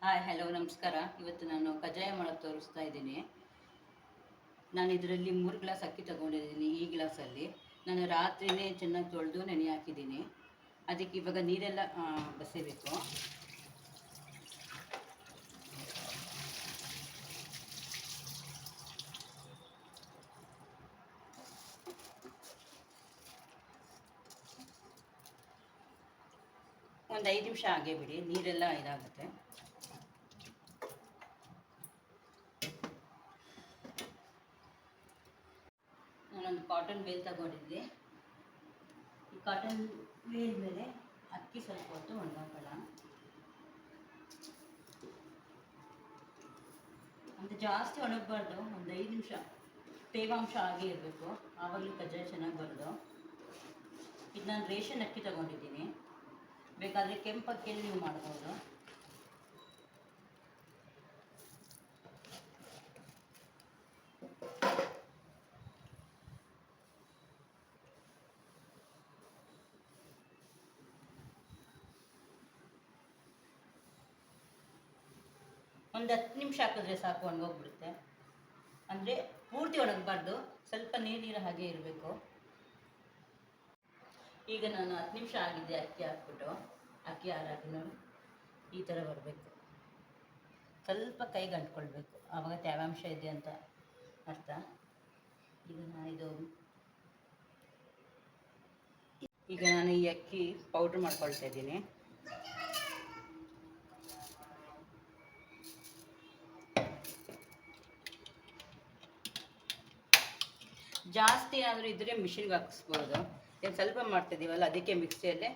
Hi hello ನಮಸ್ಕಾರ. ಇವತ್ತು ನಾನು ಕಜ್ಜಾಯ ಮಾಡೋಕ್ಕೆ ತೋರಿಸ್ತಾ ಇದ್ದೀನಿ. ನಾನು ಇದರಲ್ಲಿ 3 ಗ್ಲಾಸ್ ಅಕ್ಕಿ ತೊಗೊಂಡಿದ್ದೀನಿ. ಈ ಗ್ಲಾಸಲ್ಲಿ ನಾನು ರಾತ್ರಿನೇ ಚೆನ್ನಾಗಿ ತೊಳೆದು ನೆನೆ ಹಾಕಿದ್ದೀನಿ. ಅದಕ್ಕೆ ಇವಾಗ ನೀರೆಲ್ಲ ಬಸಿಬೇಕು. ಒಂದು 5 ನಿಮಿಷ ಹಾಗೆ ಬಿಡಿ, ನೀರೆಲ್ಲ ಇದಾಗುತ್ತೆ. ನಾನೊಂದು ಕಾಟನ್ ಬೇಲ್ ತಗೊಂಡಿದ್ದೆ. ಈ ಕಾಟನ್ ಬೇಲ್ ಮೇಲೆ ಅಕ್ಕಿ ಸ್ವಲ್ಪ ಹೊತ್ತು ಒಣಗಾಕೋಣ. ಅಂತ ಜಾಸ್ತಿ ಒಣಗಬಾರ್ದು, ಒಂದು 5 ನಿಮಿಷ ತೇವಾಂಶ ಹಾಗೆ ಇರಬೇಕು, ಆವಾಗಲೂ ಕಜ್ಜಾಯ ಚೆನ್ನಾಗಿ ಬರೋದು. ಇದು ನಾನು ರೇಷನ್ ಅಕ್ಕಿ ತಗೊಂಡಿದ್ದೀನಿ, ಬೇಕಾದರೆ ಕೆಂಪು ಅಕ್ಕಿಯಲ್ಲಿ ನೀವು ಮಾಡ್ಬೋದು. ಒಂದು 10 ನಿಮಿಷ ಹಾಕಿದ್ರೆ ಸಾಕು, ಒಣಗೋಗ್ಬಿಡುತ್ತೆ. ಅಂದರೆ ಪೂರ್ತಿ ಒಣಗಬಾರ್ದು, ಸ್ವಲ್ಪ ನೀರು ಹಾಗೆ ಇರಬೇಕು. ಈಗ ನಾನು 10 ನಿಮಿಷ ಆಗಿದೆ ಅಕ್ಕಿ ಹಾಕ್ಬಿಟ್ಟು, ಅಕ್ಕಿ ಹಾರಾಕಿ ನೋಡಿ ಈ ಥರ ಬರಬೇಕು. ಸ್ವಲ್ಪ ಕೈಗೆ ಅಂಟ್ಕೊಳ್ಬೇಕು, ಆವಾಗ ತೇವಾಂಶ ಇದೆ ಅಂತ ಅರ್ಥ. ಈಗ ನಾನು ಈ ಅಕ್ಕಿ ಪೌಡ್ರ್ ಮಾಡ್ಕೊಳ್ತಾ ಇದ್ದೀನಿ. ಜಾಸ್ತಿ ಏನಾದರೂ ಇದ್ದರೆ ಮಿಷಿನ್ಗೆ ಹಾಕಿಸ್ಬೋದು. ಏನು ಸ್ವಲ್ಪ ಮಾಡ್ತಿದ್ದೀವಲ್ಲ, ಅದಕ್ಕೆ ಮಿಕ್ಸಿಯಲ್ಲೇ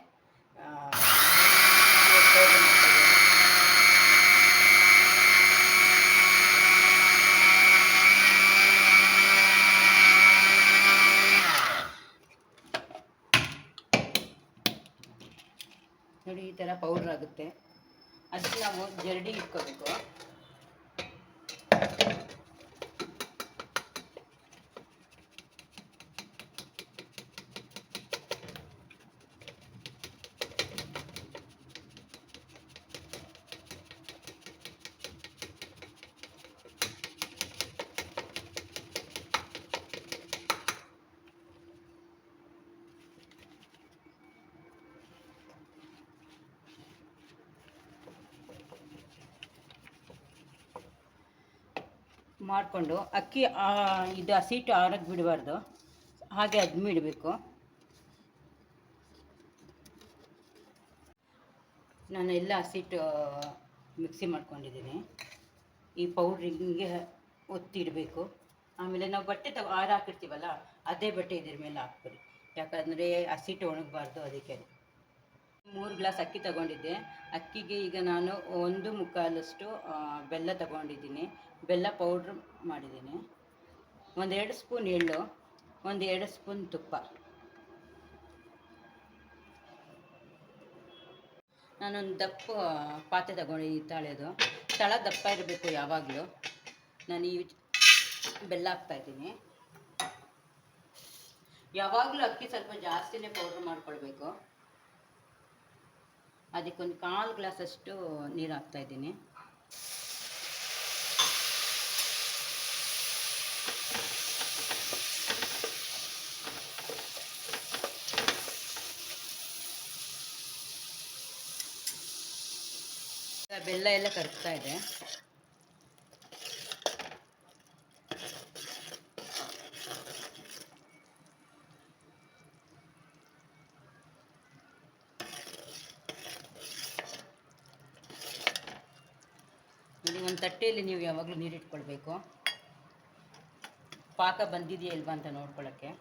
ನೋಡಿ ಈ ಥರ ಪೌಡ್ರ್ ಆಗುತ್ತೆ. ಅದಕ್ಕೆ ನಾವು ಜರಡಿ ಇಟ್ಕೋಬೇಕು. ಮಾಡಿಕೊಂಡು ಅಕ್ಕಿ ಇದು ಹಸಿಟ್ಟು ಆರಕ್ಕೆ ಬಿಡಬಾರ್ದು, ಹಾಗೆ ಅದ್ಮಿಡಬೇಕು. ನಾನು ಎಲ್ಲ ಹಸಿಟ್ಟು ಮಿಕ್ಸಿ ಮಾಡ್ಕೊಂಡಿದ್ದೀನಿ. ಈ ಪೌಡ್ರಿಗೆ ಒತ್ತಿಡಬೇಕು. ಆಮೇಲೆ ನಾವು ಬಟ್ಟೆ ಹಾಕಿರ್ತೀವಲ್ಲ, ಅದೇ ಬಟ್ಟೆ ಇದ್ರ ಮೇಲೆ ಹಾಕ್ಬಿಡಿ, ಯಾಕಂದರೆ ಹಸಿಟ್ಟು ಒಣಗಬಾರ್ದು. ಅದಕ್ಕೆ 3 ಗ್ಲಾಸ್ ಅಕ್ಕಿ ತಗೊಂಡಿದ್ದೆ. ಅಕ್ಕಿಗೆ ಈಗ ನಾನು 1/4 ಬೆಲ್ಲ ತಗೊಂಡಿದ್ದೀನಿ. ಬೆಲ್ಲ ಪೌಡ್ರ್ ಮಾಡಿದ್ದೀನಿ. 1-2 ಸ್ಪೂನ್ ಎಳ್ಳು, 1-2 ಸ್ಪೂನ್ ತುಪ್ಪ. ನಾನೊಂದು ದಪ್ಪ ಪಾತ್ರೆ ತಗೊಂಡಿದ್ದೀನಿ, ತಾಳೆದು. ತಳ ದಪ್ಪ ಇರಬೇಕು ಯಾವಾಗಲೂ. ನಾನು ಈ ಬೆಲ್ಲ ಹಾಕ್ತಾಯಿದ್ದೀನಿ. ಯಾವಾಗಲೂ ಅಕ್ಕಿ ಸ್ವಲ್ಪ ಜಾಸ್ತಿನೇ ಪೌಡ್ರ್ ಮಾಡ್ಕೊಳ್ಬೇಕು. ಅದಕ್ಕೊಂದು 1/4 ಗ್ಲಾಸಷ್ಟು ನೀರು ಹಾಕ್ತಾಯಿದ್ದೀನಿ. ಬೆಲ್ಲ ಎಲ್ಲ ಕರಗ್ತಾ ಇದೆ. ನೋಡಿ, ಒಂದು ತಟ್ಟೆಯಲ್ಲಿ ನೀವು ಯಾವಾಗಲೂ ನೀರಿಟ್ಕೊಳ್ಬೇಕು, ಪಾಕ ಬಂದಿದೆಯಾ ಇಲ್ವಾ ಅಂತ ನೋಡ್ಕೊಳ್ಳೋಕ್ಕೆ.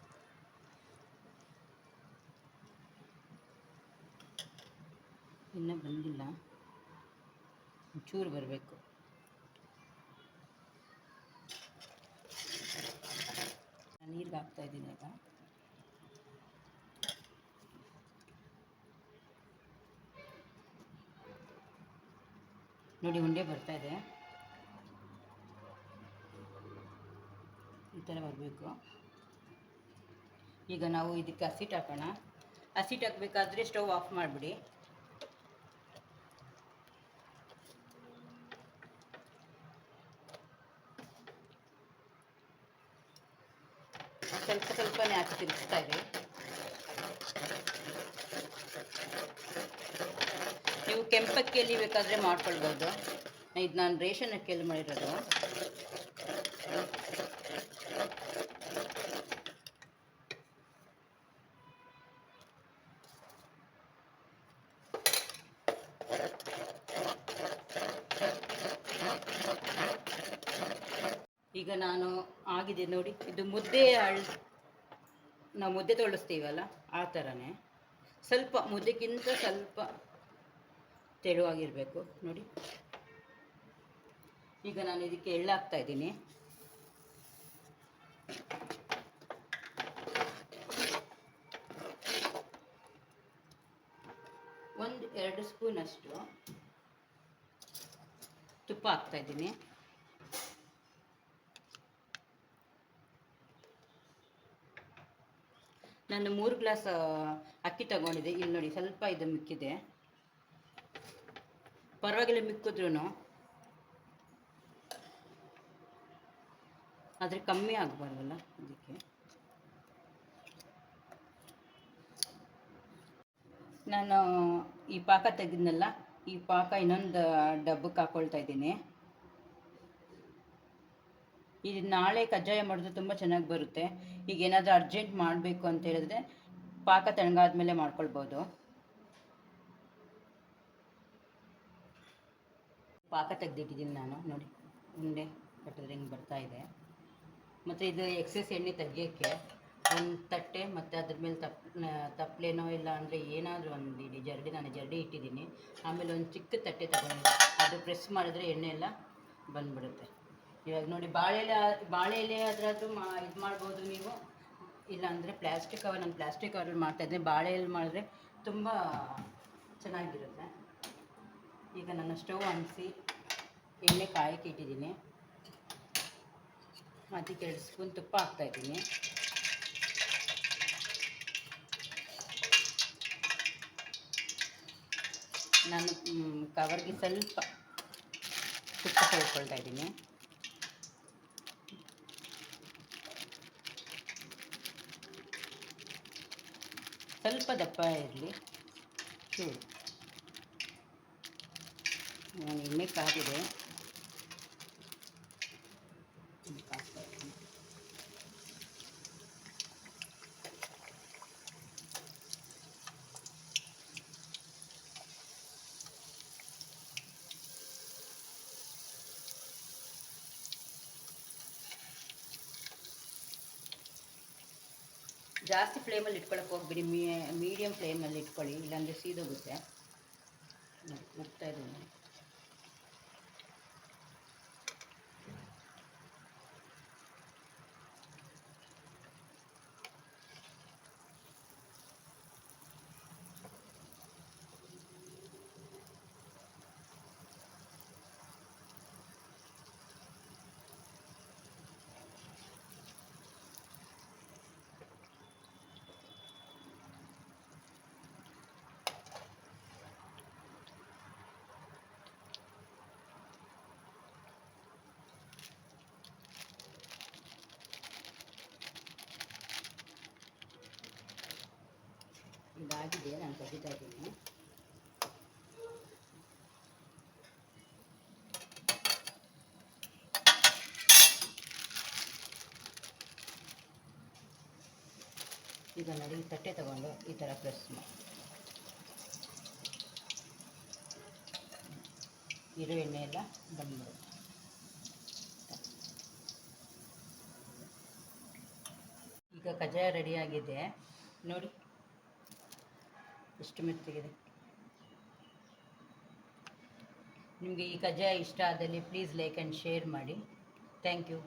ಇನ್ನೂ ಬಂದಿಲ್ಲ, ಚೂರು ಬರಬೇಕು. ನೀರಿಗೆ ಹಾಕ್ತಾಯಿದ್ದೀನಿ ಈಗ. ನೋಡಿ, ಉಂಡೆ ಬರ್ತಾಯಿದೆ, ಈ ಥರ ಬರಬೇಕು. ಈಗ ನಾವು ಇದಕ್ಕೆ ಹಸಿಟ್ಟು ಹಾಕೋಣ. ಹಸಿಟ್ಟು ಹಾಕಬೇಕಾದ್ರೆ ಸ್ಟವ್ ಆಫ್ ಮಾಡಿಬಿಡಿ. ಕೆಂಪಕ್ಕಿಯಲ್ಲಿ ಬೇಕಾದರೆ ಮಾಡ್ಕೊಳ್ಬೋದು. ಇದು ನಾನು ರೇಷನ್ ಅಕ್ಕಿಯಲ್ಲಿ ಮಾಡಿರೋದು. ಈಗ ನಾನು ಆಗಿದೆ ನೋಡಿ, ಇದು ಮುದ್ದೆ ನಾವು ಮುದ್ದೆ ತೊಳಸ್ತೀವಲ್ಲ ಆ ಥರನೇ, ಸ್ವಲ್ಪ ಮುದ್ದೆಗಿಂತ ಸ್ವಲ್ಪ ತೆಳುವಾಗಿರಬೇಕು ನೋಡಿ. ಈಗ ನಾನು ಇದಕ್ಕೆ ಎಳ್ಳು ಹಾಕ್ತಾ ಇದ್ದೀನಿ. ಒಂದು 2 ಸ್ಪೂನಷ್ಟು ತುಪ್ಪ ಹಾಕ್ತಾ ಇದ್ದೀನಿ. ನಾನು 3 ಗ್ಲಾಸ್ ಅಕ್ಕಿ ತಗೊಂಡಿದ್ದೆ. ಇಲ್ಲಿ ನೋಡಿ ಸ್ವಲ್ಪ ಇದು ಮಿಕ್ಕಿದೆ, ಪರವಾಗಿಲ್ಲ ಮಿಕ್ಕಿದ್ರೂ ಆದರೆ ಕಮ್ಮಿ ಆಗಬಾರ್ದಲ್ಲ ಅದಕ್ಕೆ. ನಾನು ಈ ಪಾಕ ತೆಗೆದ್ನಲ್ಲ, ಈ ಪಾಕ ಇನ್ನೊಂದು ಡಬ್ಬಕ್ಕೆ ಹಾಕ್ಕೊಳ್ತಾ ಇದ್ದೀನಿ. ಇದು ನಾಳೆ ಕಜ್ಜಾಯ ಮಾಡಿದ್ರೆ ತುಂಬ ಚೆನ್ನಾಗಿ ಬರುತ್ತೆ. ಈಗ ಏನಾದರೂ ಅರ್ಜೆಂಟ್ ಮಾಡಬೇಕು ಅಂತ ಹೇಳಿದ್ರೆ ಪಾಕ ತಣ್ಣಗಾದ್ಮೇಲೆ ಮಾಡ್ಕೊಳ್ಬೋದು. ಪಾಕ ತೆಗೆದಿಟ್ಟಿದ್ದೀನಿ ನಾನು ನೋಡಿ, ಉಂಡೆ ಕಟ್ಟಿದ್ರೆ ಹಿಂಗೆ ಬರ್ತಾ ಇದೆ. ಮತ್ತು ಇದು ಎಕ್ಸೆಸ್ ಎಣ್ಣೆ ತೆಗಿಯೋಕ್ಕೆ ಒಂದು ತಟ್ಟೆ ಮತ್ತು ಅದ್ರ ಮೇಲೆ ತಪ್ಪಲೆನೋ ಇಲ್ಲ ಅಂದರೆ ಏನಾದರೂ ಒಂದು ಇಡಿ ಜರಡಿ, ನಾನು ಜರಡಿ ಇಟ್ಟಿದ್ದೀನಿ. ಆಮೇಲೆ ಒಂದು ಚಿಕ್ಕ ತಟ್ಟೆ ತಗೊಂಡು ಅದು ಪ್ರೆಸ್ ಮಾಡಿದ್ರೆ ಎಣ್ಣೆ ಎಲ್ಲ ಬಂದ್ಬಿಡುತ್ತೆ. ಇವಾಗ ನೋಡಿ, ಬಾಳೆ ಎಲೆ ಆದರೆ ಅದು ಇದು ಮಾಡ್ಬೋದು ನೀವು, ಇಲ್ಲಾಂದರೆ ಪ್ಲ್ಯಾಸ್ಟಿಕ್ ಕವರ್, ನಾನು ಪ್ಲ್ಯಾಸ್ಟಿಕ್ ಕವರಲ್ಲಿ ಮಾಡ್ತಾಯಿದ್ದೆ. ಬಾಳೆ ಎಲೆ ಮಾಡಿದ್ರೆ ತುಂಬ ಚೆನ್ನಾಗಿರುತ್ತೆ. ಈಗ ನಾನು ಸ್ಟವ್ ಅಂಟಿಸಿ ಎಣ್ಣೆ ಕಾಯಕ್ಕೆ ಇಟ್ಟಿದ್ದೀನಿ. ಅದಕ್ಕೆ 2 ಸ್ಪೂನ್ ತುಪ್ಪ ಹಾಕ್ತಾಯಿದ್ದೀನಿ. ನಾನು ಕವರ್ಗೆ ಸ್ವಲ್ಪ ತುಪ್ಪ ಸೇರಿಸ್ಕೊಳ್ತಾ ಇದ್ದೀನಿ. ಸ್ವಲ್ಪ ದಪ್ಪ ಇರಲಿ ಚೂರು. ನಾನು ಎಣ್ಣೆ ಕಾದಿದೆ, ಜಾಸ್ತಿ ಫ್ಲೇಮಲ್ಲಿ ಇಟ್ಕೊಳ್ಳೋಕೆ ಹೋಗ್ಬಿಡಿ, ಮೀಡಿಯಮ್ ಫ್ಲೇಮಲ್ಲಿ ಇಟ್ಕೊಳ್ಳಿ, ಇಲ್ಲಾಂದರೆ ಸೀದೋಗುತ್ತೆ. ಮುಗ್ತಾ ಇದ್ದೀನಿ. ಇದಾಗಿದೆ, ನಾನು ತೆಗಿತಾ ಇದ್ದೀನಿ. ಈಗ ನೋಡಿ, ತಟ್ಟೆ ತಗೊಂಡು ಈ ಥರ ಪ್ರೆಸ್ ಮಾಡಿ ಇರೋ ಎಣ್ಣೆ ಎಲ್ಲ ಬಂದ್ಬಿಡುತ್ತೆ. ಈಗ ಕಜ್ಜಾಯ ರೆಡಿಯಾಗಿದೆ ನೋಡಿ, ಎಷ್ಟು ಮೆತ್ತಗಿದೆ. ನಿಮಗೆ ಈ ಕಜ್ಜಾಯ ಇಷ್ಟ ಆದಲ್ಲಿ ಪ್ಲೀಸ್ ಲೈಕ್ ಆ್ಯಂಡ್ ಶೇರ್ ಮಾಡಿ. Thank you.